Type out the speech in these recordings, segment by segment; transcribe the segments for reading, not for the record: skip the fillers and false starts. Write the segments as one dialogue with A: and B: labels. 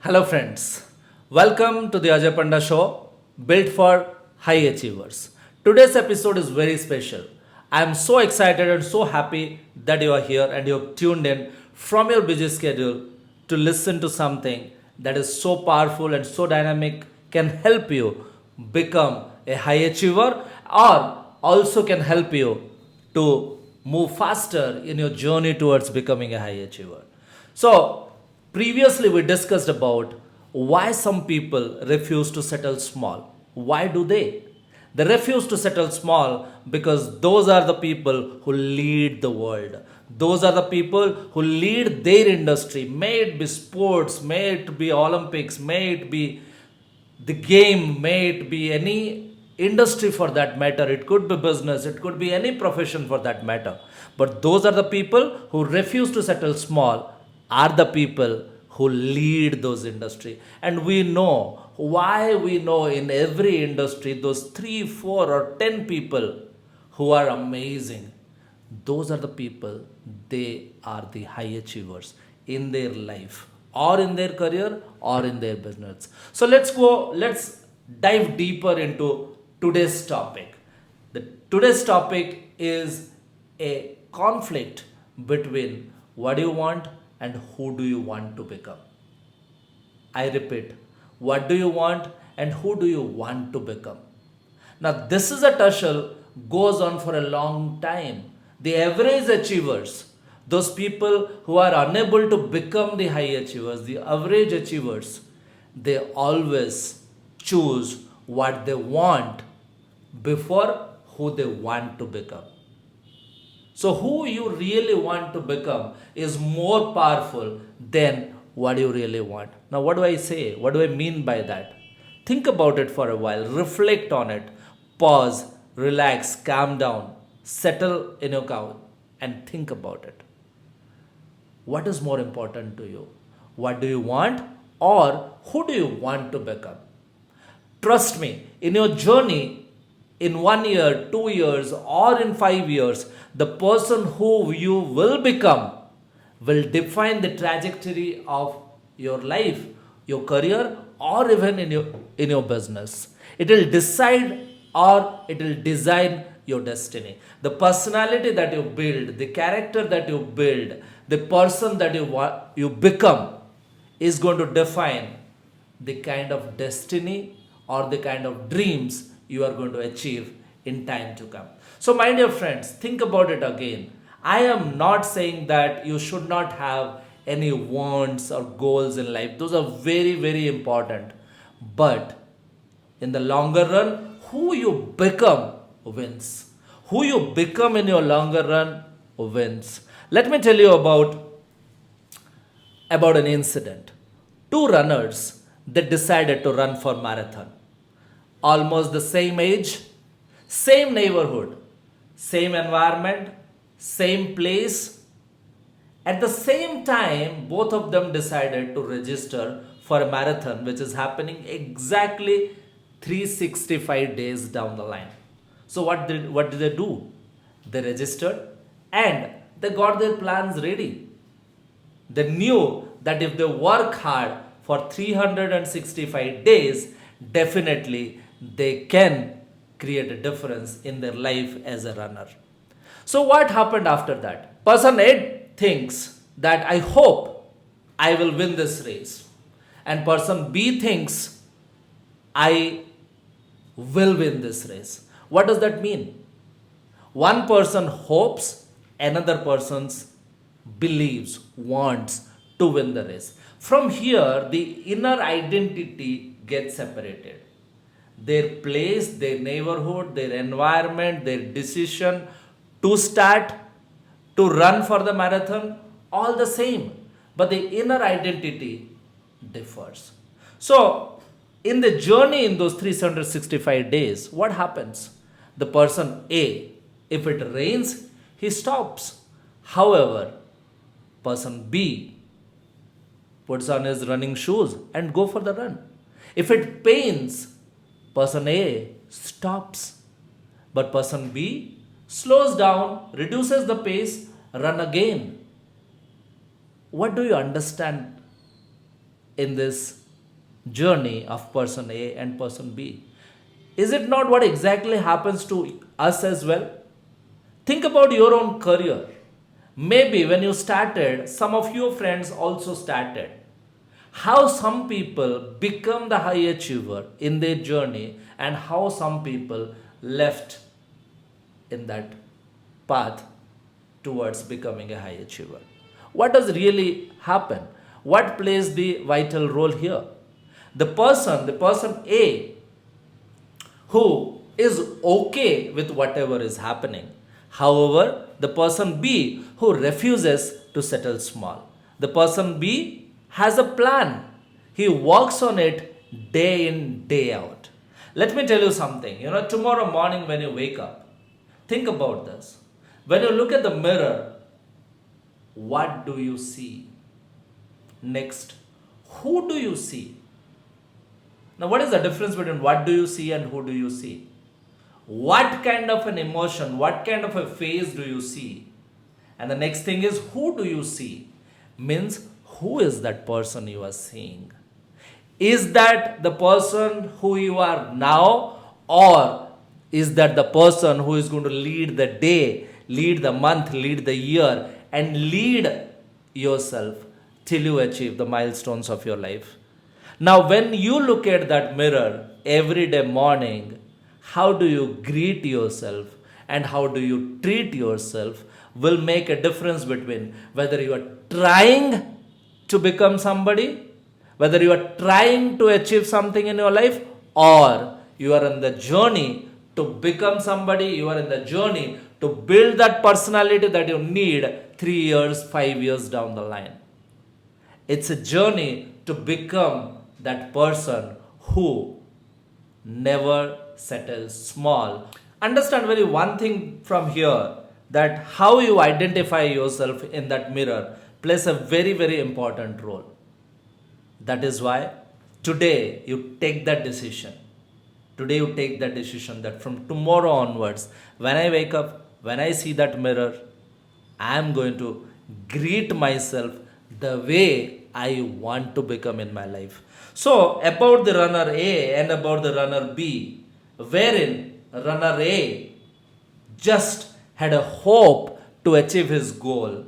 A: Hello, friends. Welcome to the Ajay Panda Show, built for high achievers. Today's episode is very special. I am so excited and so happy that you are here and you have tuned in from your busy schedule to listen to something that is so powerful and so dynamic, can help you become a high achiever, or also can help you to move faster in your journey towards becoming a high achiever. So, previously we discussed about why some people refuse to settle small. Why do they? They refuse to settle small because those are the people who lead the world. Those are the people who lead their industry. May it be sports, may it be Olympics, may it be the game, may it be any industry for that matter. It could be business, it could be any profession for that matter. But those are the people who refuse to settle small, are the people who lead those industry. And we know why. We know in every industry those 3 4 or 10 people who are amazing, those are the people, they are the high achievers in their life or in their career or in their business. So let's dive deeper into today's topic. Today's topic is a conflict between what do you want and who do you want to become. I repeat, what do you want and who do you want to become? Now, this is a tussle goes on for a long time. The average achievers, those people who are unable to become the high achievers, the average achievers, they always choose what they want before who they want to become. So, who you really want to become is more powerful than what you really want. Now, what do I say? What do I mean by that? Think about it for a while, reflect on it, pause, relax, calm down, settle in your couch, and think about it. What is more important to you? What do you want, or who do you want to become? Trust me, in your journey, in 1 year, 2 years, or in 5 years, the person who you will become will define the trajectory of your life, your career, or even in your business. It will decide or it will design your destiny. The personality that you build, the character that you build, the person that you become is going to define the kind of destiny or the kind of dreams you are going to achieve in time to come. So, my dear friends, think about it again. I am not saying that you should not have any wants or goals in life, those are very, very important. But in the longer run, who you become wins. Who you become in your longer run wins. Let me tell you about an incident. Two runners, they decided to run for marathon. Almost the same age, same neighborhood, same environment, same place. At the same time, both of them decided to register for a marathon which is happening exactly 365 days down the line. So what did they do? They registered and they got their plans ready. They knew that if they work hard for 365 days, definitely they can create a difference in their life as a runner. So, what happened after that? Person A thinks that I hope I will win this race, and person B thinks I will win this race. What does that mean? One person hopes, another person believes, wants to win the race. From here, the inner identity gets separated. Their place, their neighborhood, their environment, their decision to start, to run for the marathon, all the same. But the inner identity differs. So, in the journey in those 365 days, what happens? The person A, if it rains, he stops. However, person B puts on his running shoes and go for the run. If it pains, person A stops, but person B slows down, reduces the pace, run again. What do you understand in this journey of person A and person B? Is it not what exactly happens to us as well? Think about your own career. Maybe when you started, some of your friends also started. How some people become the high achiever in their journey, and how some people left in that path towards becoming a high achiever. What does really happen? What plays the vital role here? The person A who is okay with whatever is happening. However, the person B who refuses to settle small. The person B has a plan. He works on it day in, day out. Let me tell you something. Tomorrow morning when you wake up, think about this. When you look at the mirror, what do you see? Next, who do you see? Now, what is the difference between what do you see and who do you see? What kind of an emotion, what kind of a face do you see? And the next thing is, who do you see? Means, who is that person you are seeing? Is that the person who you are now, or is that the person who is going to lead the day, lead the month, lead the year, and lead yourself till you achieve the milestones of your life? Now, when you look at that mirror every day morning, how do you greet yourself and how do you treat yourself will make a difference between whether you are trying to become somebody, whether you are trying to achieve something in your life, or you are on the journey to become somebody, you are in the journey to build that personality that you need 3 years, 5 years down the line. It's a journey to become that person who never settles small. Understand very one thing from here, that how you identify yourself in that mirror plays a very, very important role. That is why today you take that decision. Today you take that decision that from tomorrow onwards, when I wake up, when I see that mirror, I am going to greet myself the way I want to become in my life. So, about the runner A and about the runner B, wherein runner A just had a hope to achieve his goal.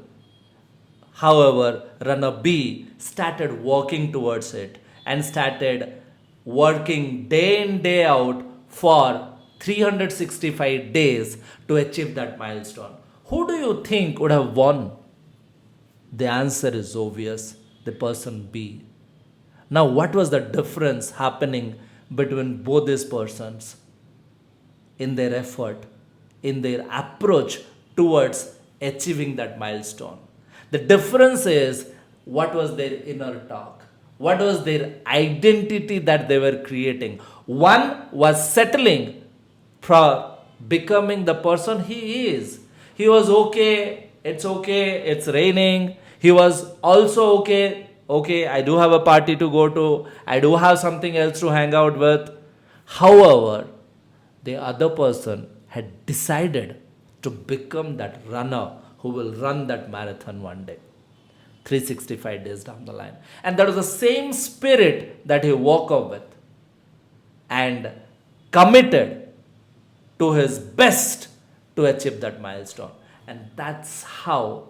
A: However, runner B started working towards it and started working day in, day out for 365 days to achieve that milestone. Who do you think would have won? The answer is obvious, the person B. Now, what was the difference happening between both these persons in their effort, in their approach towards achieving that milestone? The difference is what was their inner talk, what was their identity that they were creating. One was settling for becoming the person he is. He was okay, it's raining. He was also okay, I do have a party to go to, I do have something else to hang out with. However, the other person had decided to become that runner who will run that marathon one day, 365 days down the line. And that was the same spirit that he woke up with and committed to his best to achieve that milestone. And that's how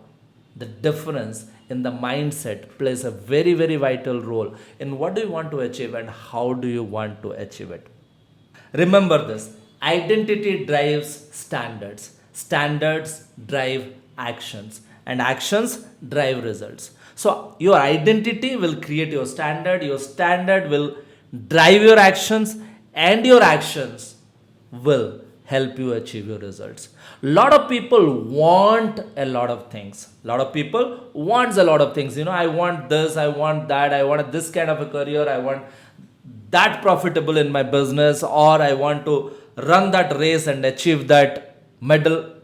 A: the difference in the mindset plays a very, very vital role in what do you want to achieve and how do you want to achieve it. Remember this, identity drives standards, standards drive actions, and actions drive results. So, your identity will create your standard will drive your actions, and your actions will help you achieve your results. Lot of people want a lot of things. Lot of people wants a lot of things. I want this, I want that, I want this kind of a career, I want that profitable in my business, or I want to run that race and achieve that medal.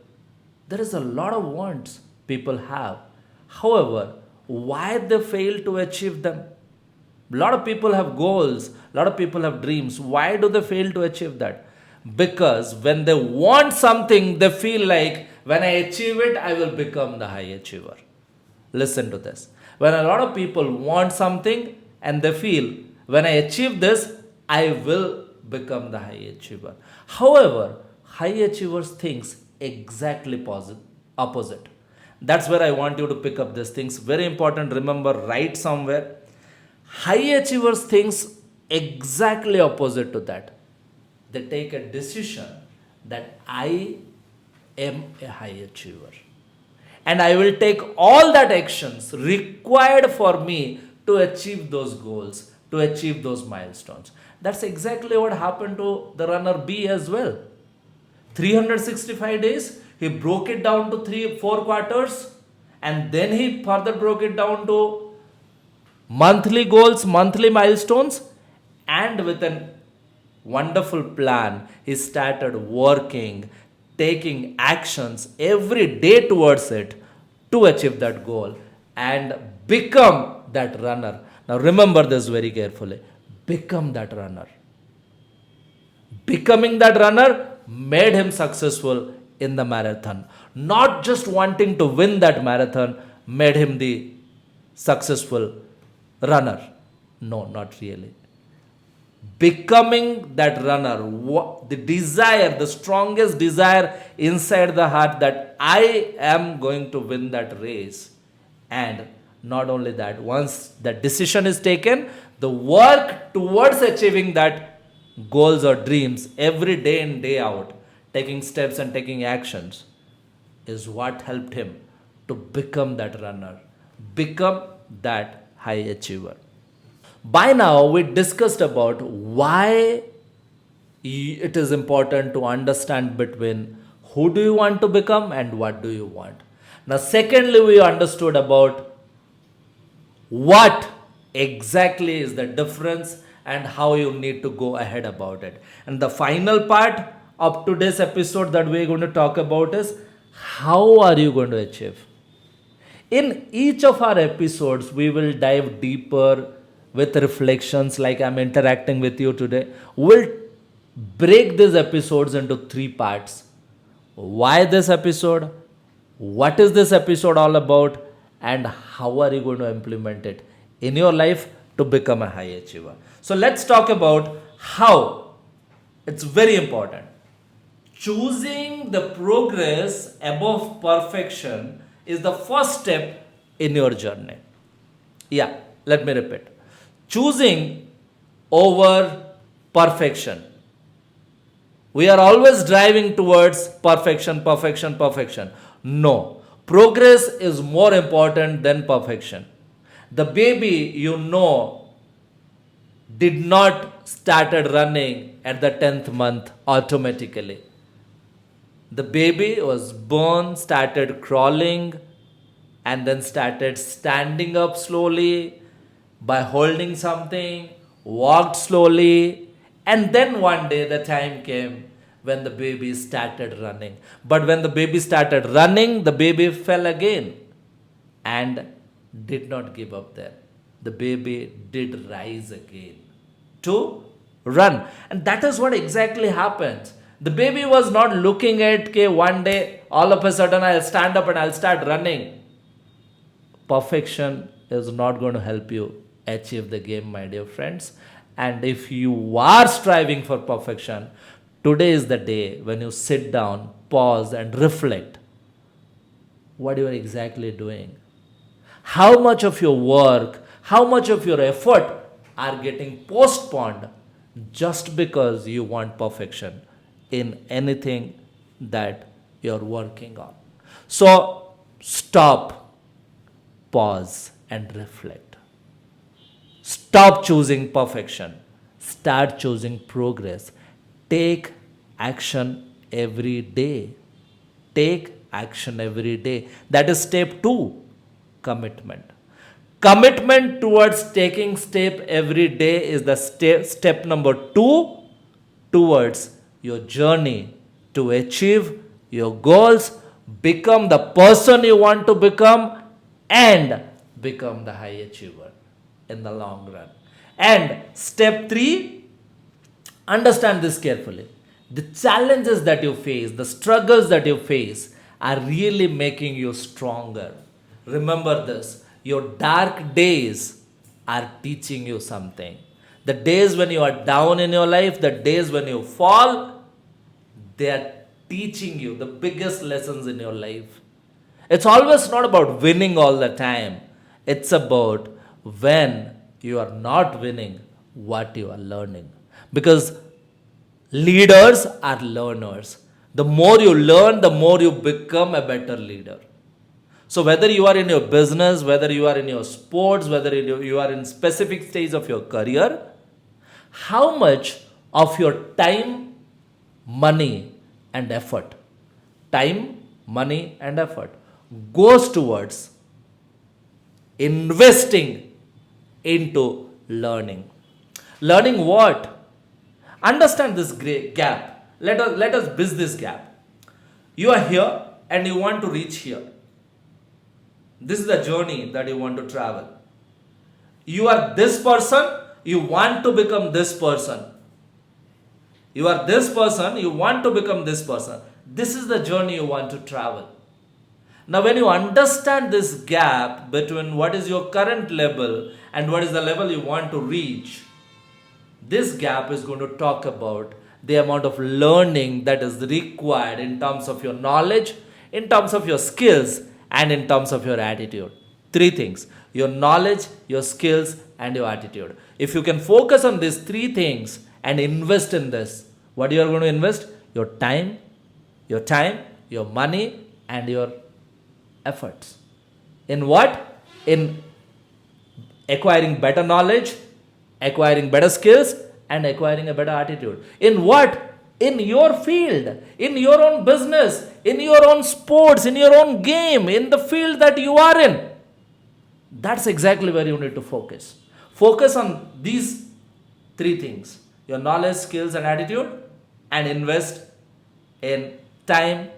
A: There is a lot of wants people have. However, why they fail to achieve them? A lot of people have goals, a lot of people have dreams. Why do they fail to achieve that? Because when they want something, they feel like when I achieve it, I will become the high achiever. Listen to this. When a lot of people want something, and they feel when I achieve this, I will become the high achiever. However, high achievers thinks exactly opposite. That's where I want you to pick up these things. Very important. Remember, write somewhere. High achievers thinks exactly opposite to that. They take a decision that I am a high achiever and I will take all that actions required for me to achieve those goals, to achieve those milestones. That's exactly what happened to the runner B as well. 365 days, he broke it down to 4 quarters, and then he further broke it down to monthly goals, monthly milestones, and with a wonderful plan, he started working, taking actions every day towards it to achieve that goal and become that runner. Now, remember this very carefully, become that runner. Becoming that runner made him successful in the marathon. Not just wanting to win that marathon made him the successful runner. No, not really. Becoming that runner, the desire, the strongest desire inside the heart that I am going to win that race. And not only that, once that decision is taken, the work towards achieving that goals or dreams every day in, day out, taking steps and taking actions, is what helped him to become that runner, become that high achiever. By now, we discussed about why it is important to understand between who do you want to become and what do you want. Now, secondly, we understood about what exactly is the difference and how you need to go ahead about it. And the final part of today's episode that we're going to talk about is how are you going to achieve. In each of our episodes, we will dive deeper with reflections like I'm interacting with you today. We'll break these episodes into 3 parts. Why this episode? What is this episode all about? And how are you going to implement it in your life to become a high achiever? So let's talk about how. It's very important. Choosing the progress above perfection is the first step in your journey. Yeah, let me repeat. Choosing over perfection. We are always driving towards perfection, perfection, perfection. No, progress is more important than perfection. The baby, did not started running at the 10th month automatically. The baby was born, started crawling, and then started standing up slowly by holding something, walked slowly, and then one day the time came when the baby started running. But when the baby started running, the baby fell again and did not give up there. The baby did rise again to run. And that is what exactly happens. The baby was not looking at, okay, one day all of a sudden I'll stand up and I'll start running. Perfection is not going to help you achieve the game, my dear friends. And if you are striving for perfection, today is the day when you sit down, pause, and reflect. What you are exactly doing? How much of your work, how much of your effort are getting postponed just because you want perfection in anything that you're working on? So stop, pause, and reflect. Stop choosing perfection. Start choosing progress. Take action every day. Take action every day. That is step 2, commitment. Commitment towards taking step every day is the step number 2 towards your journey to achieve your goals, become the person you want to become, and become the high achiever in the long run. And step 3, understand this carefully. The challenges that you face, the struggles that you face are really making you stronger. Remember this, your dark days are teaching you something. The days when you are down in your life, the days when you fall, they are teaching you the biggest lessons in your life. It's always not about winning all the time. It's about when you are not winning, what you are learning. Because leaders are learners. The more you learn, the more you become a better leader. So whether you are in your business, whether you are in your sports, whether you are in specific stage of your career, how much of your time, money and effort, time, money and effort goes towards investing into learning. Learning what? Understand this great gap. Let us bridge this gap. You are here and you want to reach here. This is the journey that you want to travel. You are this person, you want to become this person. You are this person, you want to become this person. This is the journey you want to travel. Now, when you understand this gap between what is your current level and what is the level you want to reach, this gap is going to talk about the amount of learning that is required in terms of your knowledge, in terms of your skills, and in terms of your attitude. Three things: your knowledge, your skills, and your attitude. If you can focus on these three things and invest in this, what you are going to invest? Your time, your money, and your efforts. In what? In acquiring better knowledge, acquiring better skills, and acquiring a better attitude. In what? In your field, in your own business, in your own sports, in your own game, in the field that you are in. That's exactly where you need to focus. Focus on these three things: your knowledge, skills, and attitude, and invest in time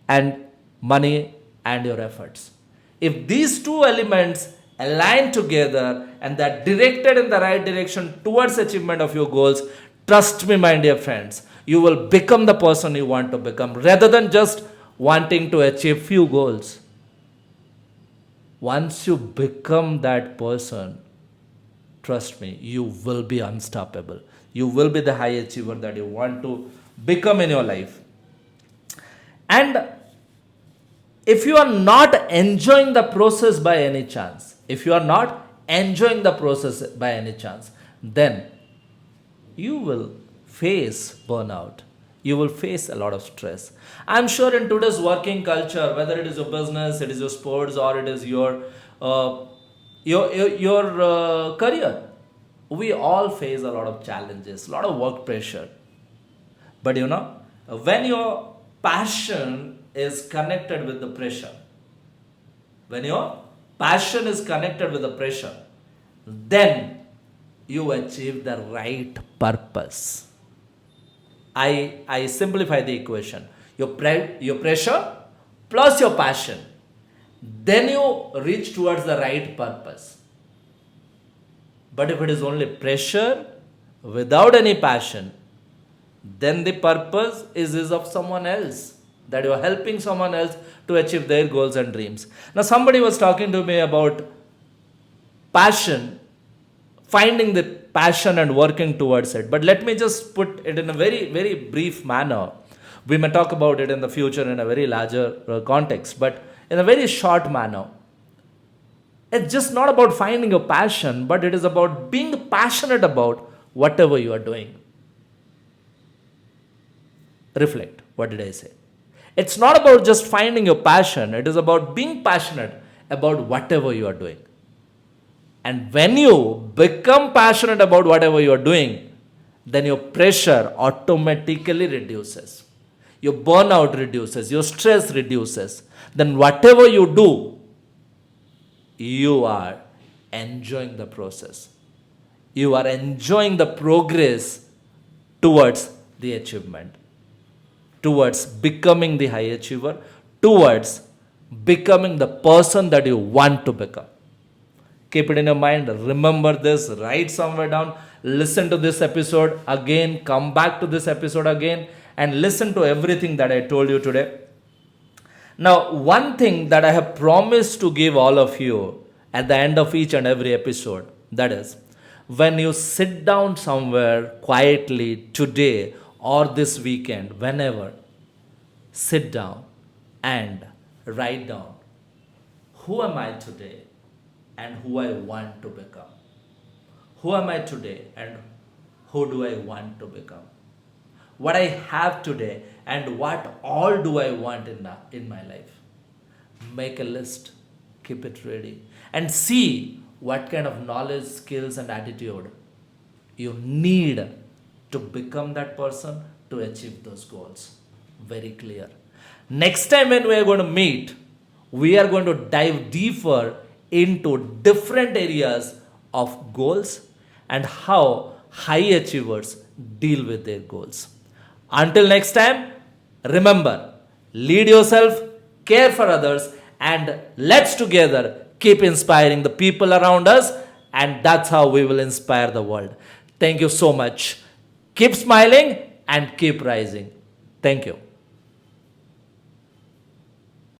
A: and money and your efforts. If these two elements align together and they're directed in the right direction towards achievement of your goals, trust me, my dear friends, you will become the person you want to become rather than just wanting to achieve few goals. Once you become that person, trust me, you will be unstoppable. You will be the high achiever that you want to become in your life. And if you are not enjoying the process by any chance, then you will face burnout. You will face a lot of stress. I'm sure in today's working culture, whether it is your business, it is your sports, or it is your career, we all face a lot of challenges, a lot of work pressure. But when your passion is connected with the pressure, then you achieve the right purpose. I simplify the equation. Your pressure plus your passion, then you reach towards the right purpose. But if it is only pressure without any passion, then the purpose is of someone else, that you are helping someone else to achieve their goals and dreams. Now, somebody was talking to me about passion, finding the passion and working towards it. But let me just put it in a very, very brief manner. We may talk about it in the future in a very larger context, but in a very short manner. It's just not about finding your passion, but it is about being passionate about whatever you are doing. Reflect. What did I say? It's not about just finding your passion. It is about being passionate about whatever you are doing. And when you become passionate about whatever you are doing, then your pressure automatically reduces. Your burnout reduces. Your stress reduces. Then whatever you do, you are enjoying the process. You are enjoying the progress towards the achievement, towards becoming the high achiever, towards becoming the person that you want to become. Keep it in your mind. Remember this. Write somewhere down. Listen to this episode again. Come back to this episode again and listen to everything that I told you today. Now, one thing that I have promised to give all of you at the end of each and every episode. That is, when you sit down somewhere quietly today or this weekend, whenever, sit down and write down who am I today and who I want to become. Who am I today and who do I want to become? What I have today and what all do I want in my life. Make a list, keep it ready, and see what kind of knowledge, skills, and attitude you need to become that person to achieve those goals. Very clear. Next time, when we are going to meet, we are going to dive deeper into different areas of goals and how high achievers deal with their goals. Until next time, remember, lead yourself, care for others, and let's together keep inspiring the people around us, and that's how we will inspire the world. Thank you so much. Keep smiling and keep rising. Thank you.